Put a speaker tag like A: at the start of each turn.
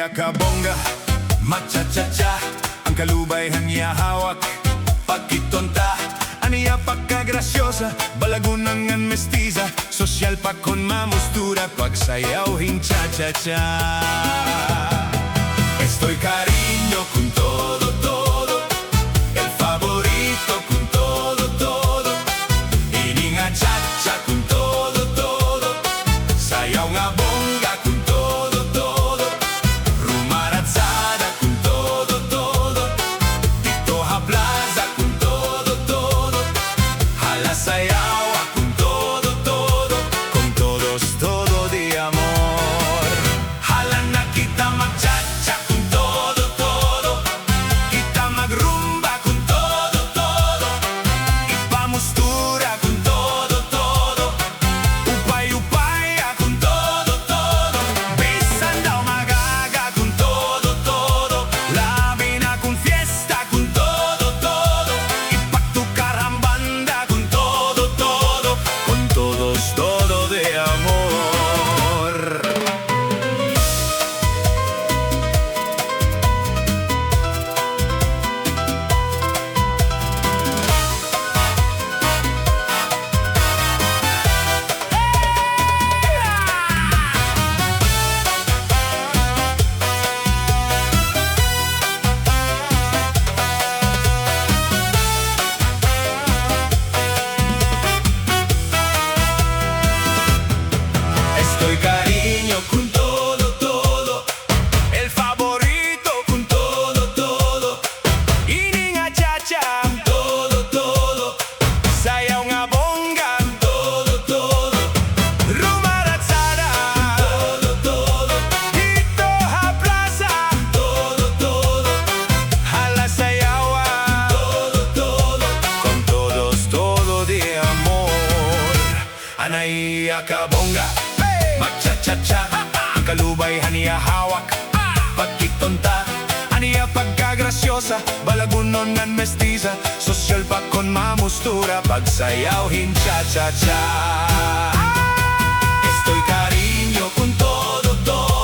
A: Anaya kabongga, macha-cha-cha. Ang kalubay hangya hawak, pagkitonta. Aniya pagkagrasyosa, balagunangan mestiza. Sosyal pa kon mamustura, pagsayaw hin cha-cha-cha. Estoy cariño con todo, todo. El favorito con todo, todo. Ininga cha-cha con todo, todo. Sayaw nga bongga con todo, todo. Rumaratsada con todo, todo. Dito ha plaza con todo, todo. Hala sayawa con todo, todo. Con todos todo de amor. Hala na kita magcha-cha con todo, todo. Kita magrumba con todo, todo. Ipamustura con todo, todo. Upay-upaya con todo, todo. Bisan daw magaga con todo, todo. Labi na con fiesta con todo, todo. Ipagtukar ang banda con todo, todo. Con todos todo de amor. Estoy cariño con todo, todo. El favorito con todo, todo. Ininga cha-cha todo, todo. Sayaw nga bongga todo, todo. Rumaratsada todo, todo. Dito ha plaza todo, todo. Hala sayawa todo, todo. Con todos todo de amor. Anaya kabongga, magcha-cha-cha. Ang kalubay haniya hawak, pagkitonta. Aniya pagkagrasyosa, balagunongan mestiza. Sosyal pa kon mamustura, pagsayaw hin cha-cha-cha. Estoy cariño con todo, todo.